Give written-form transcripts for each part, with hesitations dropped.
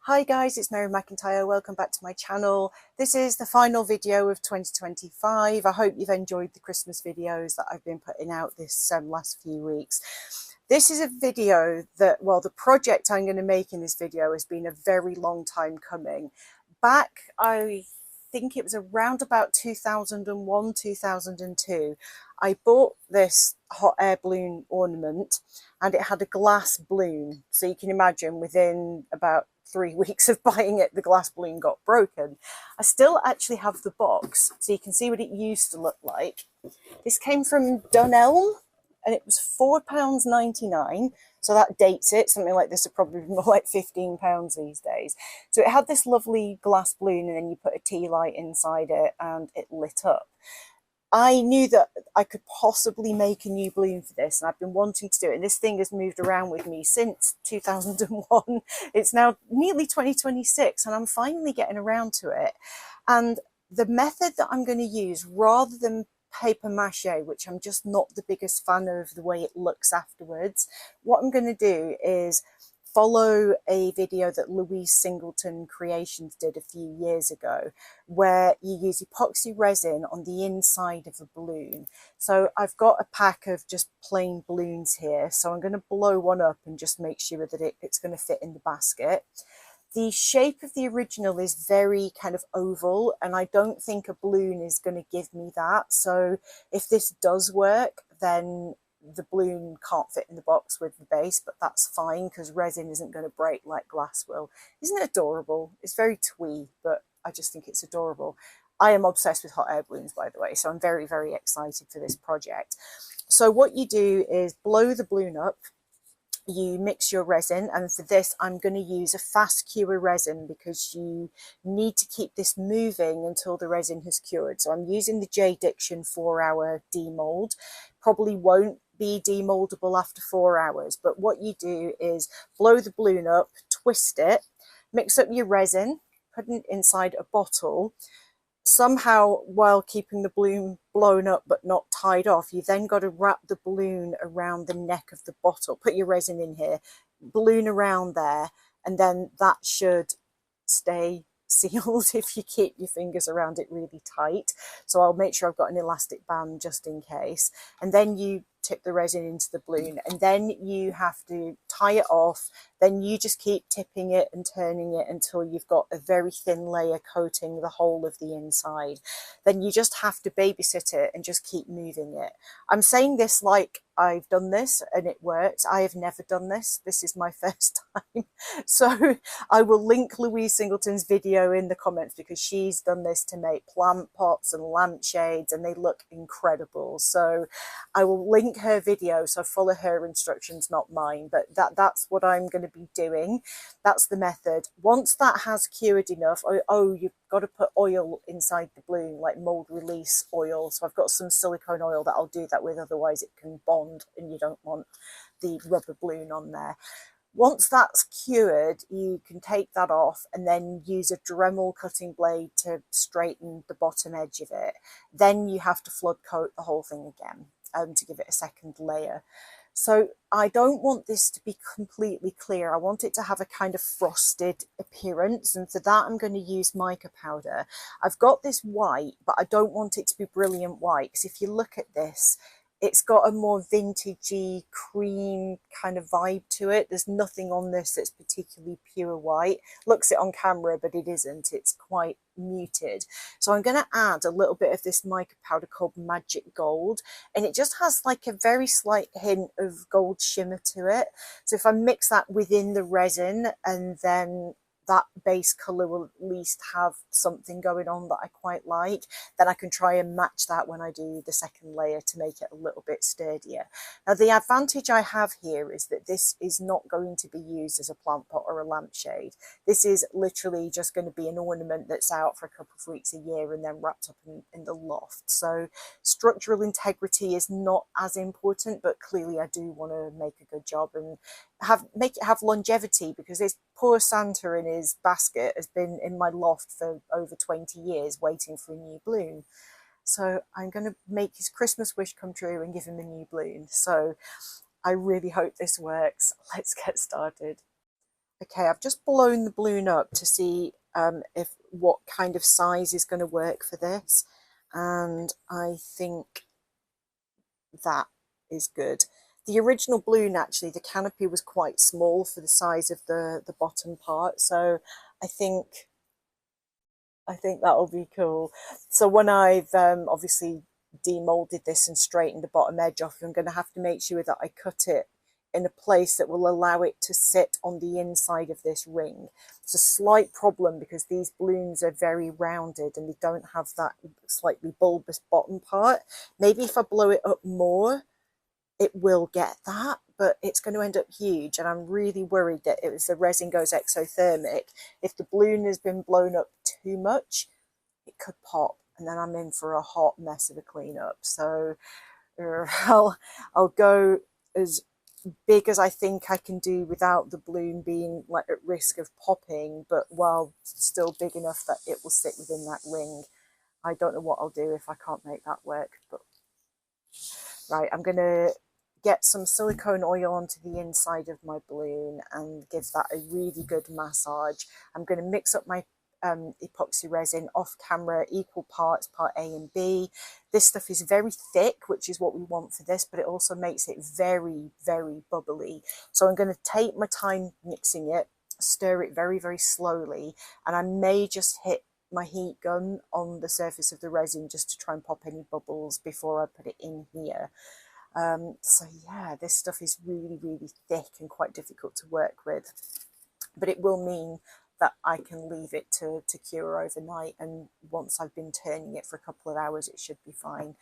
Hi guys, it's Mary McIntyre. Welcome back to my channel. This is the final video of 2025. I hope you've enjoyed the Christmas videos that I've been putting out this last few weeks. This is a video that, well, the project I'm going to make in this video has been a very long time coming. Back, I think it was around about 2001, 2002, I bought this hot air balloon ornament and it had a glass balloon. So you can imagine within about 3 weeks of buying it, the glass balloon got broken. I still actually have the box, so you can see what it used to look like. This came from Dunelm and it was £4.99. So that dates it. Something like this would probably be more like £15 these days. So it had this lovely glass balloon and then you put a tea light inside it and it lit up. I knew that I could possibly make a new balloon for this, and I've been wanting to do it. And this thing has moved around with me since 2001. It's now nearly 2026, and I'm finally getting around to it. And the method that I'm going to use, rather than paper mache, which I'm just not the biggest fan of the way it looks afterwards, what I'm going to do is follow a video that Louise Singleton Creations did a few years ago, where you use epoxy resin on the inside of a balloon. So I've got a pack of just plain balloons here. So I'm going to blow one up and just make sure that it's going to fit in the basket. The shape of the original is very kind of oval, and I don't think a balloon is going to give me that. So if this does work, then the balloon can't fit in the box with the base, but that's fine because resin isn't going to break like glass will. Isn't it adorable? It's very twee, but I just think it's adorable. I am obsessed with hot air balloons, by the way, so I'm very, very excited for this project. So what you do is blow the balloon up, you mix your resin, and for this I'm going to use a fast cure resin because you need to keep this moving until the resin has cured. So I'm using the JDiction 4-hour demould. Probably won't be demoldable after 4 hours, but what you do is blow the balloon up, twist it, mix up your resin, put it inside a bottle. Somehow, while keeping the balloon blown up but not tied off, you then got to wrap the balloon around the neck of the bottle. Put your resin in here, balloon around there, and then that should stay sealed if you keep your fingers around it really tight. So I'll make sure I've got an elastic band just in case. And then you tip the resin into the balloon, and then you have to tie it off. Then you just keep tipping it and turning it until you've got a very thin layer coating the whole of the inside. Then you just have to babysit it and just keep moving it. I'm saying this like I've done this and it works. I have never done this. This is my first time. So I will link Louise Singleton's video in the comments because she's done this to make plant pots and lampshades and they look incredible. So I will link her video, so follow her instructions, not mine, but that's what I'm going to be doing. That's the method. Once that has cured enough, oh, you've got to put oil inside the balloon, like mold release oil. So I've got some silicone oil that I'll do that with, otherwise it can bond and you don't want the rubber balloon on there. Once that's cured, you can take that off and then use a Dremel cutting blade to straighten the bottom edge of it. Then you have to flood coat the whole thing again to give it a second layer. So I don't want this to be completely clear. I want it to have a kind of frosted appearance. And for that, I'm going to use mica powder. I've got this white, but I don't want it to be brilliant white, because if you look at this, it's got a more vintagey cream kind of vibe to it. There's nothing on this that's particularly pure white. Looks it on camera, but it isn't. It's quite muted. So I'm going to add a little bit of this mica powder called Magic Gold, and it just has like a very slight hint of gold shimmer to it. So if I mix that within the resin, and then that base colour will at least have something going on that I quite like, then I can try and match that when I do the second layer to make it a little bit sturdier. Now the advantage I have here is that this is not going to be used as a plant pot or a lampshade. This is literally just going to be an ornament that's out for a couple of weeks a year and then wrapped up in the loft. So structural integrity is not as important, but clearly I do want to make a good job and make it have longevity, because this poor Santa in his basket has been in my loft for over 20 years waiting for a new balloon. So I'm going to make his Christmas wish come true and give him a new balloon. So I really hope this works. Let's get started. Okay, I've just blown the balloon up to see if what kind of size is going to work for this, and I think that is good. The original balloon, actually, the canopy was quite small for the size of the bottom part, so I think that'll be cool. So when I've obviously demolded this and straightened the bottom edge off, I'm going to have to make sure that I cut it in a place that will allow it to sit on the inside of this ring. It's a slight problem because these balloons are very rounded and they don't have that slightly bulbous bottom part. Maybe if I blow it up more, it will get that, but it's going to end up huge, and I'm really worried that if the resin goes exothermic, if the balloon has been blown up too much, it could pop, and then I'm in for a hot mess of a cleanup. So I'll go as big as I think I can do without the balloon being like at risk of popping, but while still big enough that it will sit within that ring. I don't know what I'll do if I can't make that work, but right, I'm going to get some silicone oil onto the inside of my balloon and give that a really good massage. I'm going to mix up my epoxy resin off camera, equal parts, part A and B. This stuff is very thick, which is what we want for this, but it also makes it very, very bubbly. So I'm going to take my time mixing it, stir it very, very slowly, and I may just hit my heat gun on the surface of the resin just to try and pop any bubbles before I put it in here. So yeah, this stuff is really, really thick and quite difficult to work with, but it will mean that I can leave it to cure overnight, and once I've been turning it for a couple of hours, it should be fine.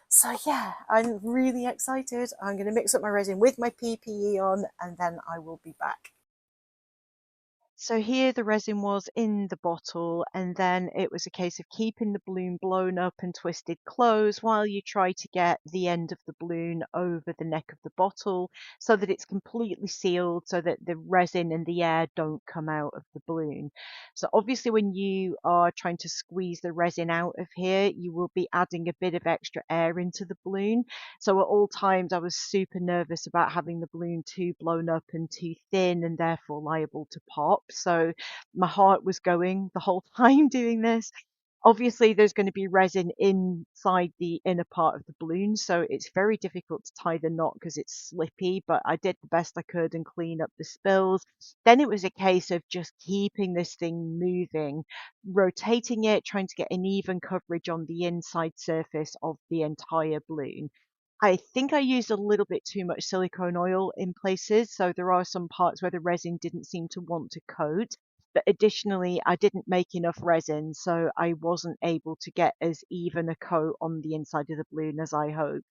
So yeah, I'm really excited. I'm going to mix up my resin with my PPE on, and then I will be back. So here the resin was in the bottle, and then it was a case of keeping the balloon blown up and twisted close while you try to get the end of the balloon over the neck of the bottle so that it's completely sealed so that the resin and the air don't come out of the balloon. So obviously when you are trying to squeeze the resin out of here, you will be adding a bit of extra air into the balloon. So at all times I was super nervous about having the balloon too blown up and too thin and therefore liable to pop. So my heart was going the whole time doing this. Obviously, there's going to be resin inside the inner part of the balloon, so it's very difficult to tie the knot because it's slippy, but I did the best I could and clean up the spills. Then it was a case of just keeping this thing moving, rotating it, trying to get an even coverage on the inside surface of the entire balloon. I think I used a little bit too much silicone oil in places, so there are some parts where the resin didn't seem to want to coat. But additionally, I didn't make enough resin, so I wasn't able to get as even a coat on the inside of the balloon as I hoped.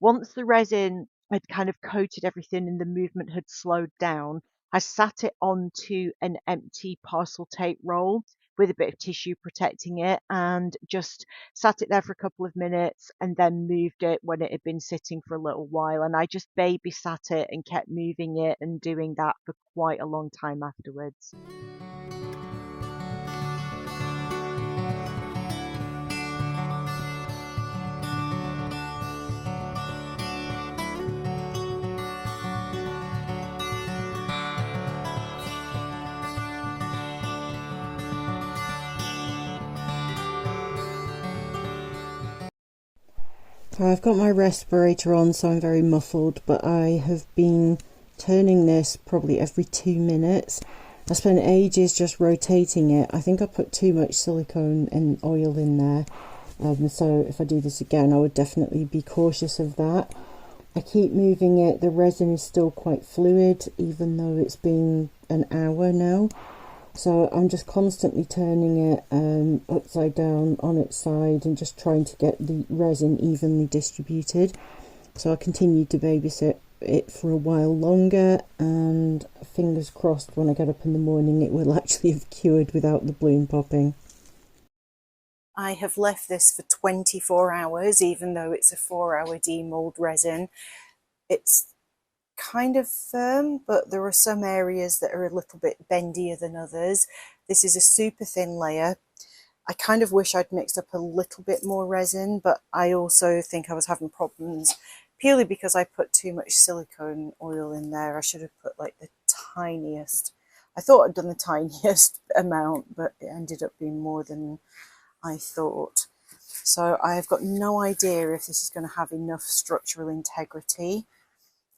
Once the resin had kind of coated everything and the movement had slowed down, I sat it onto an empty parcel tape roll with a bit of tissue protecting it and just sat it there for a couple of minutes and then moved it when it had been sitting for a little while. And I just babysat it and kept moving it and doing that for quite a long time afterwards. So I've got my respirator on, so I'm very muffled, but I have been turning this probably every 2 minutes. I spent ages just rotating it. I think I put too much silicone and oil in there, so if I do this again, I would definitely be cautious of that. I keep moving it. The resin is still quite fluid, even though it's been an hour now. So I'm just constantly turning it upside down on its side and just trying to get the resin evenly distributed. So I continued to babysit it for a while longer, and fingers crossed when I get up in the morning it will actually have cured without the balloon popping. I have left this for 24 hours, even though it's a 4-hour demould resin. It's kind of firm, but there are some areas that are a little bit bendier than others. This is a super thin layer. I kind of wish I'd mixed up a little bit more resin, but I also think I was having problems purely because I put too much silicone oil in there. I should have put like the tiniest. I thought I'd done the tiniest amount, but it ended up being more than I thought. So I've got no idea if this is going to have enough structural integrity.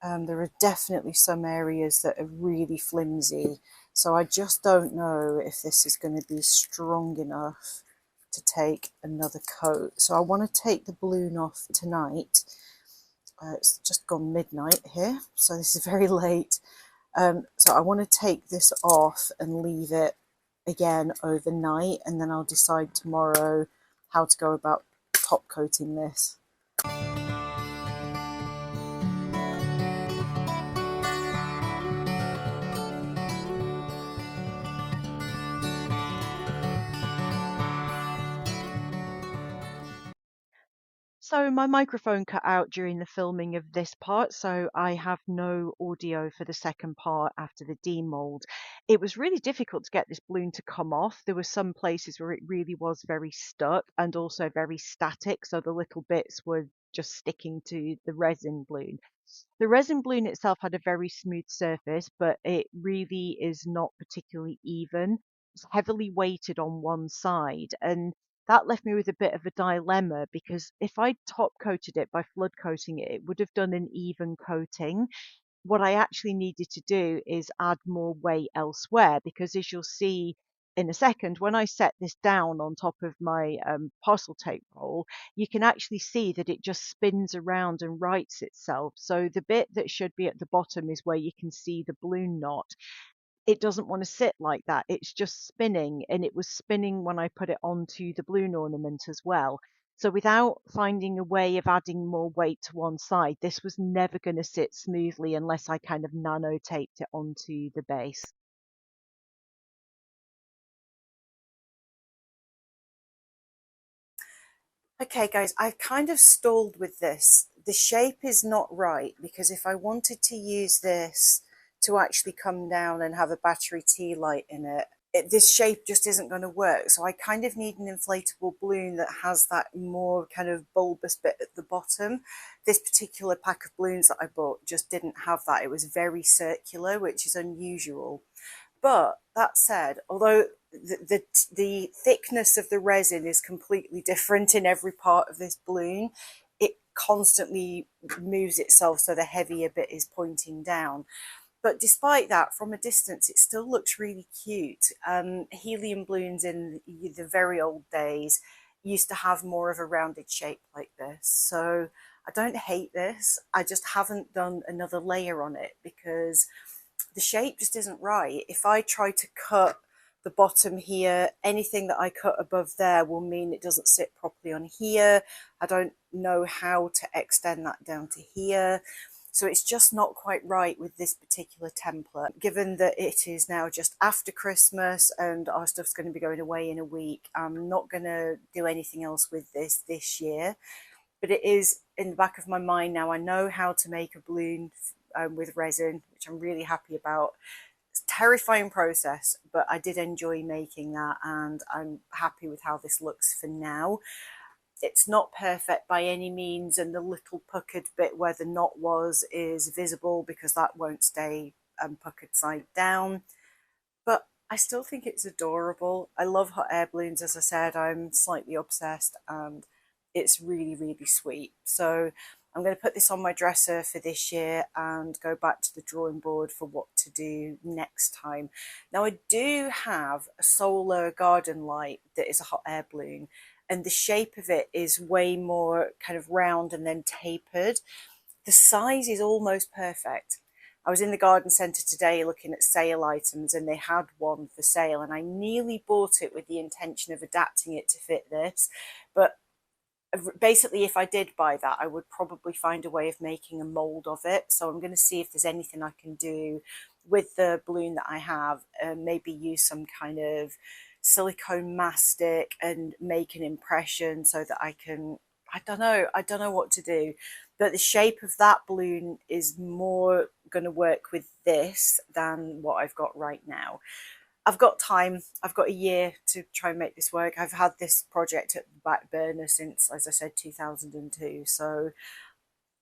There are definitely some areas that are really flimsy, so I just don't know if this is going to be strong enough to take another coat. So I want to take the balloon off tonight. It's just gone midnight here, so this is very late. So I want to take this off and leave it again overnight, and then I'll decide tomorrow how to go about top coating this. So my microphone cut out during the filming of this part, so I have no audio for the second part after the demould. It was really difficult to get this balloon to come off. There were some places where it really was very stuck and also very static, so the little bits were just sticking to the resin balloon. The resin balloon itself had a very smooth surface, but it really is not particularly even. It's heavily weighted on one side, and that left me with a bit of a dilemma, because if I top coated it by flood coating it, it would have done an even coating. What I actually needed to do is add more weight elsewhere, because as you'll see in a second, when I set this down on top of my parcel tape roll, you can actually see that it just spins around and rights itself. So the bit that should be at the bottom is where you can see the balloon knot. It doesn't want to sit like that. It's just spinning, and it was spinning when I put it onto the balloon ornament as well. So without finding a way of adding more weight to one side, this was never going to sit smoothly unless I kind of nano taped it onto the base. Okay guys, I've kind of stalled with this. The shape is not right, because if I wanted to use this to actually come down and have a battery tea light in it, this shape just isn't going to work. So I kind of need an inflatable balloon that has that more kind of bulbous bit at the bottom. This particular pack of balloons that I bought just didn't have that. It was very circular, which is unusual. But that said, although the thickness of the resin is completely different in every part of this balloon, it constantly moves itself so the heavier bit is pointing down. But despite that, from a distance, it still looks really cute. Helium balloons in the very old days used to have more of a rounded shape like this. So I don't hate this. I just haven't done another layer on it because the shape just isn't right. If I try to cut the bottom here, anything that I cut above there will mean it doesn't sit properly on here. I don't know how to extend that down to here. So it's just not quite right with this particular template. Given that it is now just after Christmas and our stuff's going to be going away in a week, I'm not going to do anything else with this year. But it is in the back of my mind now. I know how to make a balloon with resin, which I'm really happy about. It's a terrifying process, but I did enjoy making that, and I'm happy with how this looks for now. It's not perfect by any means, and the little puckered bit where the knot was is visible because that won't stay puckered side down. But I still think it's adorable. I love hot air balloons. As I said, I'm slightly obsessed, and it's really, really sweet. So I'm going to put this on my dresser for this year and go back to the drawing board for what to do next time. Now, I do have a solar garden light that is a hot air balloon, and the shape of it is way more kind of round and then tapered. The size is almost perfect. I was in the garden centre today looking at sale items, and they had one for sale, and I nearly bought it with the intention of adapting it to fit this. But basically, if I did buy that, I would probably find a way of making a mould of it. So I'm going to see if there's anything I can do with the balloon that I have, maybe use some kind of silicone mastic and make an impression so that I can, I don't know what to do. But the shape of that balloon is more going to work with this than what I've got right now. I've got time. I've got a year to try and make this work. I've had this project at the back burner since, as I said, 2002. So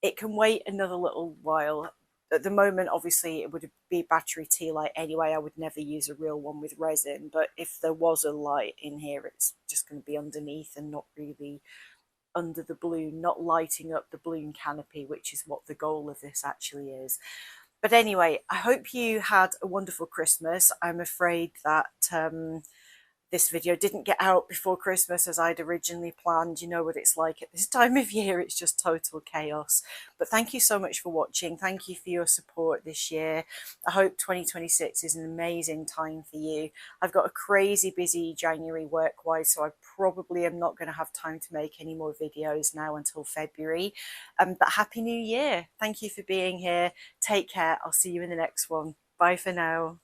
it can wait another little while. at the moment, obviously, it would be battery tea light anyway. I would never use a real one with resin, but if there was a light in here, it's just going to be underneath and not really under the balloon, not lighting up the balloon canopy, which is what the goal of this actually is. But anyway, I hope you had a wonderful Christmas. I'm afraid that this video didn't get out before Christmas as I'd originally planned. You know what it's like at this time of year, it's just total chaos. But thank you so much for watching. Thank you for your support this year. I hope 2026 is an amazing time for you. I've got a crazy busy January work-wise, so I probably am not going to have time to make any more videos now until February. But Happy New Year. Thank you for being here. Take care. I'll see you in the next one. Bye for now.